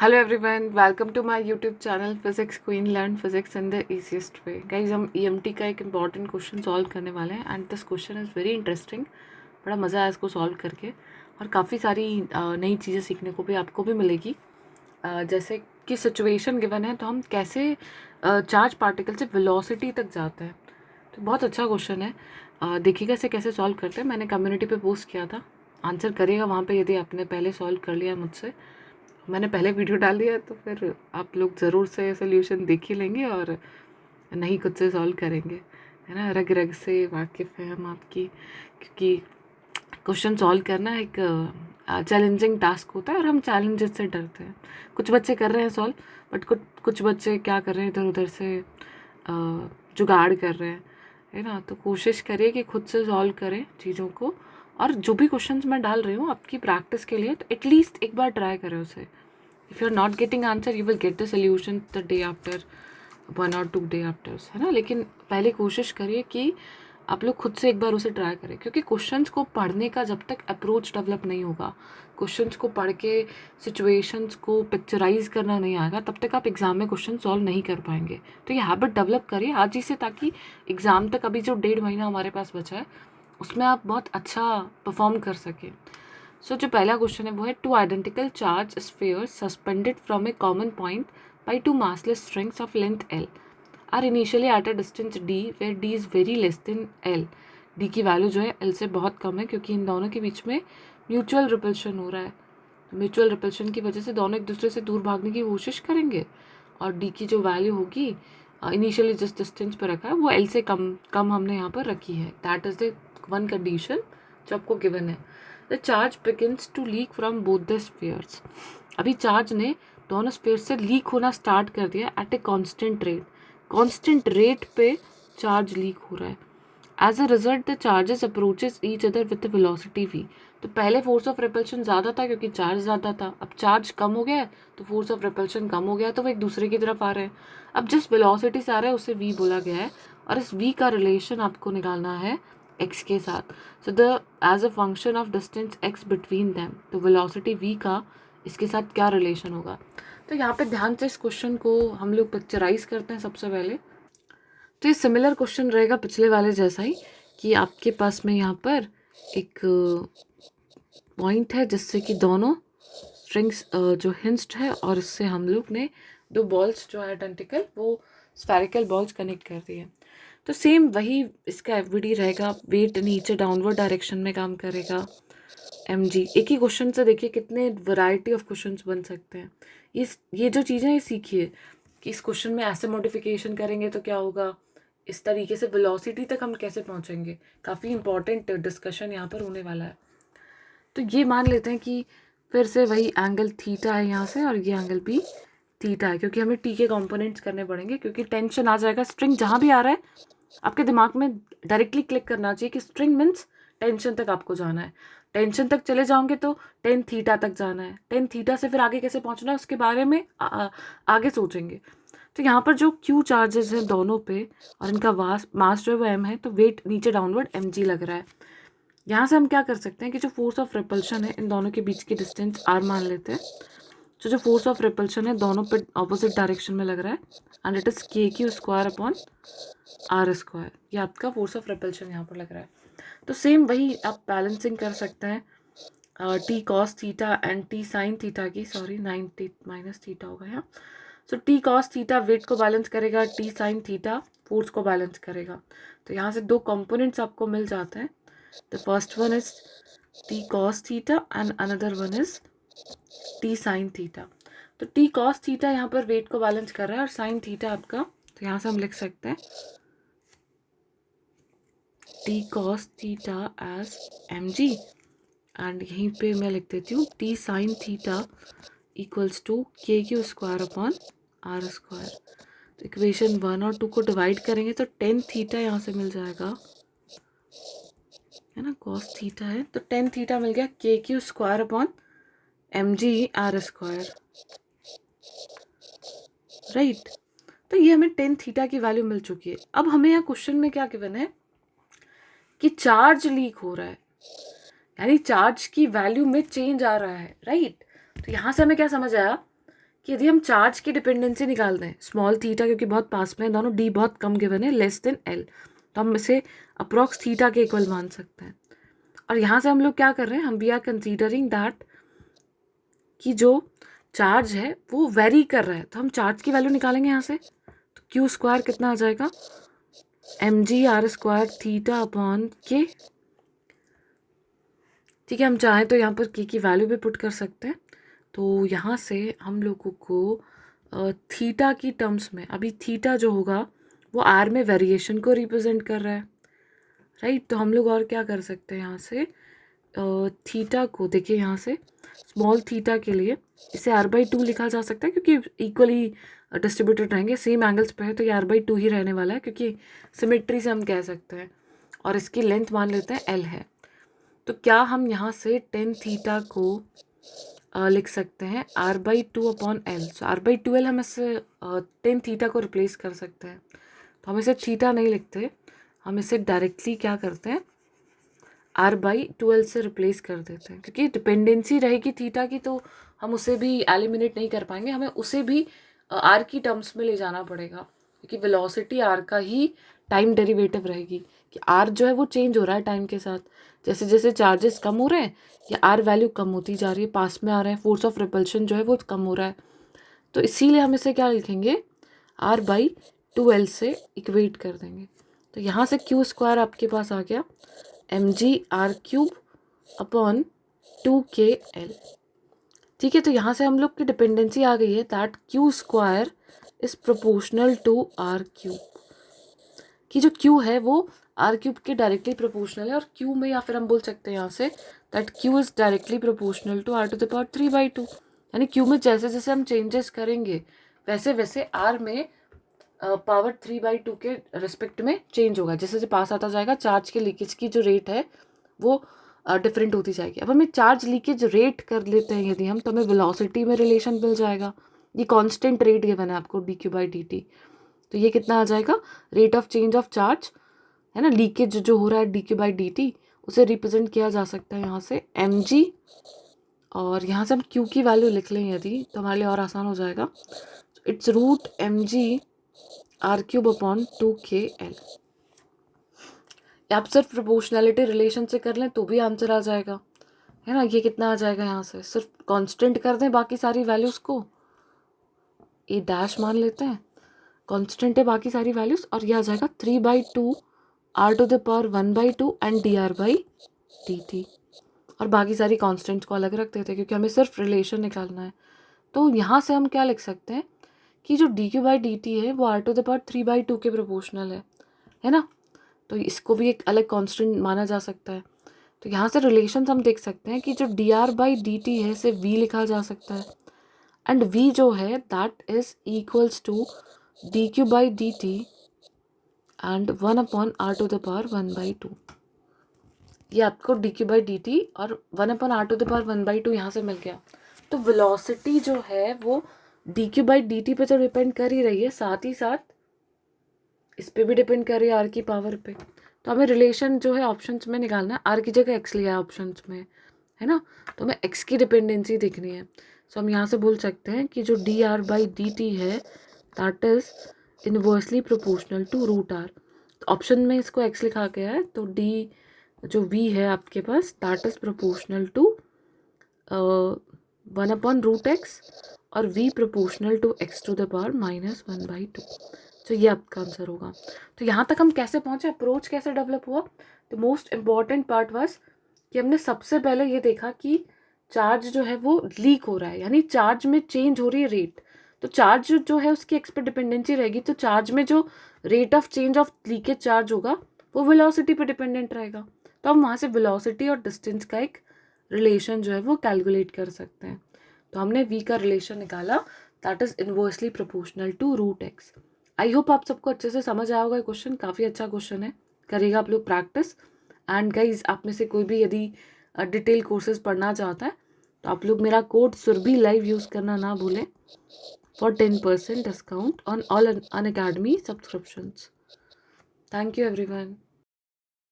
Hello everyone, welcome to my YouTube channel physics queen learn physics in the easiest way. Guys, हम EMT का एक important question solve करने वाले हैं and this question is very interesting. बड़ा मज़ा आया इसको सॉल्व करके और काफ़ी सारी नई चीज़ें सीखने को भी आपको भी मिलेगी। जैसे कि सिचुएशन गिवन है तो हम कैसे चार्ज पार्टिकल से वेलोसिटी तक जाते हैं। तो बहुत अच्छा क्वेश्चन है। देखिएगा इसे कैसे सॉल्व करते हैं। मैंने कम्युनिटी पे पोस्ट किया था, आंसर करिएगा वहाँ पे यदि आपने पहले सॉल्व कर लिया मुझसे। मैंने पहले वीडियो डाल दिया है तो फिर आप लोग ज़रूर से सोल्यूशन देख ही लेंगे और नहीं खुद से सॉल्व करेंगे, है ना। रग रग से वाकिफ़ है हम आपकी, क्योंकि क्वेश्चन सॉल्व करना एक चैलेंजिंग टास्क होता है और हम चैलेंजेस से डरते हैं। कुछ बच्चे कर रहे हैं सॉल्व, बट कुछ बच्चे क्या कर रहे हैं, इधर उधर से जुगाड़ कर रहे हैं, है ना। तो कोशिश करिए कि खुद से सॉल्व करें चीज़ों को। और जो भी क्वेश्चंस मैं डाल रही हूँ आपकी प्रैक्टिस के लिए, तो एटलीस्ट एक बार ट्राई करें उसे। If you are not getting answer you will get the solution the day after, 1 or 2 day after, है ना। लेकिन पहले कोशिश करिए कि आप लोग खुद से एक बार उसे ट्राई करें, क्योंकि क्वेश्चंस को पढ़ने का जब तक अप्रोच डेवलप नहीं होगा, क्वेश्चंस को पढ़ के सिचुएशंस को पिक्चराइज करना नहीं आएगा, तब तक आप एग्ज़ाम में क्वेश्चन सॉल्व नहीं कर पाएंगे। तो ये हैबिट डेवलप करिए आज ही से, ताकि एग्ज़ाम तक अभी जो 1.5 महीना हमारे पास बचा है उसमें आप बहुत अच्छा परफॉर्म कर सकें। सो जो पहला क्वेश्चन है वो है, two identical charge spheres suspended from a common point by two massless strings of length L are initially at a distance D where D is very less than L। D की value जो है L से बहुत कम है, क्योंकि इन दोनों के बीच में म्यूचुअल रिपल्शन हो रहा है। म्यूचुअल रिपल्शन की वजह से दोनों एक दूसरे से दूर भागने की कोशिश करेंगे और D की जो वैल्यू होगी इनिशियली जिस डिस्टेंस पर रखा है वो L से कम हमने यहाँ पर रखी है। That is the one condition जो आपको गिवन है। The charge begins to leak from both the spheres. अभी चार्ज ने दोनों स्फीयर से लीक होना स्टार्ट कर दिया at a constant rate. Constant rate पे चार्ज लीक हो रहा है। As a result the charges approaches each other with the velocity v। तो पहले फोर्स ऑफ रिपल्शन ज़्यादा था क्योंकि चार्ज ज़्यादा था, अब चार्ज कम हो गया है तो फोर्स ऑफ रिपल्शन कम हो गया, तो वो एक दूसरे की तरफ आ रहे हैं। अब जिस वेलोसिटी से आ रहा है उसे v बोला गया है और इस v का रिलेशन आपको निकालना है x के साथ। So the as a function of distance x between them, तो वेलोसिटी v का इसके साथ क्या रिलेशन होगा। तो यहाँ पे ध्यान से इस क्वेश्चन को हम लोग पिक्चराइज करते हैं सबसे पहले। तो ये सिमिलर क्वेश्चन रहेगा पिछले वाले जैसा ही, कि आपके पास में यहाँ पर एक पॉइंट है जिससे कि दोनों स्ट्रिंग्स जो हिंज्ड है और इससे हम लोग ने दो बॉल्स जो है आइडेंटिकल वो स्फेरिकल बॉल्स कनेक्ट कर दिए। तो सेम वही इसका एफबीडी रहेगा। वेट नीचे डाउनवर्ड डायरेक्शन में काम करेगा। mg, एक ही क्वेश्चन से देखिए कितने वैरायटी ऑफ क्वेश्चंस बन सकते हैं। ये जो चीज़ें ये सीखिए कि इस क्वेश्चन में ऐसे मॉडिफिकेशन करेंगे तो क्या होगा, इस तरीके से वेलोसिटी तक हम कैसे पहुंचेंगे। काफ़ी इंपॉर्टेंट डिस्कशन यहाँ पर होने वाला है। तो ये मान लेते हैं कि फिर से वही एंगल थीटा है यहाँ से और ये एंगल भी थीटा है, क्योंकि हमें टी के कॉम्पोनेंट्स करने पड़ेंगे, क्योंकि टेंशन आ जाएगा। स्ट्रिंग जहाँ भी आ रहा है आपके दिमाग में डायरेक्टली क्लिक करना चाहिए कि स्ट्रिंग मीन्स टेंशन तक आपको जाना है। टेंशन तक चले जाओगे तो टेन थीटा तक जाना है। टेन थीटा से फिर आगे कैसे पहुंचना है उसके बारे में आगे सोचेंगे। तो यहाँ पर जो क्यू चार्जेस हैं दोनों पे और इनका मास जो है वो एम है, तो वेट नीचे डाउनवर्ड एम जी लग रहा है। यहाँ से हम क्या कर सकते हैं कि जो फोर्स ऑफ रिपल्शन है इन दोनों के बीच की डिस्टेंस आर मान लेते हैं। जो फोर्स ऑफ रिपल्शन है दोनों पे ऑपोजिट डायरेक्शन में लग रहा है and it is K Q square upon R square. ये आपका फोर्स ऑफ रिपल्शन यहाँ पर लग रहा है। तो सेम वही आप बैलेंसिंग कर सकते हैं T cos theta and T sine theta की, सॉरी 9t माइनस थीटा होगा यहाँ। So T cos theta wait को बैलेंस करेगा, टी साइन थीटा फोर्स को बैलेंस करेगा। तो यहाँ से दो कंपोनेंट्स आपको मिल जाते हैं। The first one is T cos theta and another one is T sine theta. तो टी कॉस थीटा यहाँ पर वेट को बैलेंस कर रहा है और साइन थीटा आपका, तो यहाँ से हम लिख सकते हैं T cos theta as M G and यहीं पे मैं लिख देती हूँ T sine theta equals to K Q square upon R square. तो इक्वेशन 1 और 2 को डिवाइड करेंगे तो टेन थीटा यहाँ से मिल जाएगा, है ना। कॉस थीटा है तो टेन थीटा मिल गया K Q square upon M G R square, right. तो ये हमें टेन थीटा की वैल्यू मिल चुकी है। अब हमें यहाँ क्वेश्चन में क्या गिवन है कि चार्ज लीक हो रहा है, यानी चार्ज की वैल्यू में चेंज आ रहा है, राइट। तो यहाँ से हमें क्या समझ आया कि यदि हम चार्ज की डिपेंडेंसी निकाल दें स्मॉल थीटा, क्योंकि बहुत पास में है दोनों, डी बहुत कम गिवन है, लेस देन एल, तो हम इसे अप्रॉक्स थीटा के इक्वल मान सकते हैं। और यहाँ से हम लोग क्या कर रहे हैं, हम वी आर कंसीडरिंग दैट कि जो चार्ज है वो वेरी कर रहा है, तो हम चार्ज की वैल्यू निकालेंगे यहाँ से। तो क्यू स्क्वायर कितना आ जाएगा, mg r² थीटा अपॉन के। ठीक है, हम चाहें तो यहाँ पर के की वैल्यू भी पुट कर सकते हैं। तो यहाँ से हम लोगों को थीटा की टर्म्स में, अभी थीटा जो होगा वो आर में वेरिएशन को रिप्रेजेंट कर रहा है, राइट। तो हम लोग और क्या कर सकते हैं, यहाँ से थीटा को देखिए, यहाँ से स्मॉल थीटा के लिए इसे r/2 लिखा जा सकता है, क्योंकि इक्वली डिस्ट्रीब्यूटेड रहेंगे, सेम एंगल्स पे है, तो ये r/2 ही रहने वाला है, क्योंकि सिमेट्री से हम कह सकते हैं। और इसकी लेंथ मान लेते हैं l है। तो क्या हम यहाँ से tan थीटा को लिख सकते हैं r/2 अपॉन एल। सो r/2l हम इससे tan थीटा को रिप्लेस कर सकते हैं। तो हम इसे थीटा नहीं लिखते, हम इसे डायरेक्टली क्या करते हैं, r/2l से रिप्लेस कर देते हैं, क्योंकि डिपेंडेंसी रहेगी थीटा की, तो हम उसे भी एलिमिनेट नहीं कर पाएंगे, हमें उसे भी r की टर्म्स में ले जाना पड़ेगा, क्योंकि वेलोसिटी r का ही टाइम डेरिवेटिव रहेगी, कि r जो है वो चेंज हो रहा है टाइम के साथ, जैसे जैसे चार्जेस कम हो रहे हैं या r वैल्यू कम होती जा रही है, पास में आ रहे हैं, फोर्स ऑफ रिपल्शन जो है वो कम हो रहा है। तो इसीलिए हम इसे क्या लिखेंगे, r/2l से इक्वेट कर देंगे। तो यहाँ से क्यू स्क्वायर आपके पास आ गया mg r³ अपॉन 2kl। ठीक है, तो यहाँ से हम लोग की डिपेंडेंसी आ गई है that Q square is proportional to r³ कि जो q है वो r³ के डायरेक्टली प्रोपोर्शनल है, और q में, या फिर हम बोल सकते हैं यहाँ से that q is directly proportional to r⁻3/2, यानी q में जैसे जैसे हम चेंजेस करेंगे वैसे वैसे r में पावर 3/2 के रिस्पेक्ट में चेंज होगा, जैसे जैसे पास आता जाएगा चार्ज के लीकेज की जो रेट है वो डिफरेंट होती जाएगी। अब हमें चार्ज लीकेज रेट कर लेते हैं यदि हम, तो हमें वेलोसिटी में रिलेशन मिल जाएगा। ये कांस्टेंट रेट गिवन है आपको dq/dt, तो ये कितना आ जाएगा, rate of change of charge है ना, लीकेज जो हो रहा है dq/dt, उसे रिप्रेजेंट किया जा सकता है यहाँ से mg, और यहाँ से हम q की वैल्यू लिख लें यदि, तो हमारे लिए और आसान हो जाएगा। It's root mg r³ upon 2kl। आप सिर्फ प्रोपोर्शनैलिटी रिलेशन से कर लें तो भी आंसर आ जाएगा, है ना। ये कितना आ जाएगा, यहाँ से सिर्फ कांस्टेंट कर दें बाकी सारी वैल्यूज़ को, ए डैश मान लेते हैं, कांस्टेंट है बाकी सारी वैल्यूज़, और ये आ जाएगा 3/2 r⁻1/2 एंड dr/dt, और बाकी सारी कांस्टेंट्स को अलग रख देते हैं, क्योंकि हमें सिर्फ रिलेशन निकालना है। तो यहाँ से हम क्या लिख सकते हैं कि जो dq/dt है वो r⁻3/2 के प्रोपोर्शनल है ना, तो इसको भी एक अलग कांस्टेंट माना जा सकता है। तो यहाँ से रिलेशन हम देख सकते हैं कि जो dr/dt है इसे v लिखा जा सकता है, एंड v जो है that is equals to dq/dt and 1/r⁻1/2। ये आपको dq/dt और 1/r⁻1/2 यहाँ से मिल गया। तो वेलोसिटी जो है वो dq/dt पे तो डिपेंड कर ही रही है, साथ ही साथ इस पे भी डिपेंड कर रही है r की पावर पे। तो हमें रिलेशन जो है ऑप्शंस में निकालना है, r की जगह x लिया है ऑप्शंस में, है ना, तो हमें x की डिपेंडेंसी देखनी है। सो हम यहाँ से बोल सकते हैं कि जो dr/dt है that is inversely proportional to √r। Option में इसको x लिखा गया है, तो d जो v है आपके पास that is proportional to 1/√x और v प्रोपोर्शनल टू x⁻⁻1/2। तो ये आपका आंसर होगा। तो यहाँ तक हम कैसे पहुँचे, अप्रोच कैसे डेवलप हुआ, तो मोस्ट इम्पॉर्टेंट पार्ट वाज कि हमने सबसे पहले ये देखा कि चार्ज जो है वो लीक हो रहा है, यानी चार्ज में चेंज हो रही है रेट। तो चार्ज जो है उसकी एक्स पे डिपेंडेंसी रहेगी, तो चार्ज में जो rate of change of leakage charge होगा वो वेलोसिटी पे डिपेंडेंट रहेगा। तो हम वहाँ से वेलोसिटी और डिस्टेंस का एक रिलेशन जो है वो कैलकुलेट कर सकते हैं। तो हमने v का रिलेशन निकाला that is inversely proportional to √x। I hope आप सबको अच्छे से समझ आया होगा। क्वेश्चन काफ़ी अच्छा क्वेश्चन है, करेगा आप लोग प्रैक्टिस। एंड गाइज, आप में से कोई भी यदि डिटेल कोर्सेज पढ़ना चाहता है तो आप लोग मेरा कोड सुरभि लाइव यूज़ करना ना भूलें for 10% discount on all Unacademy subscriptions. Thank you everyone.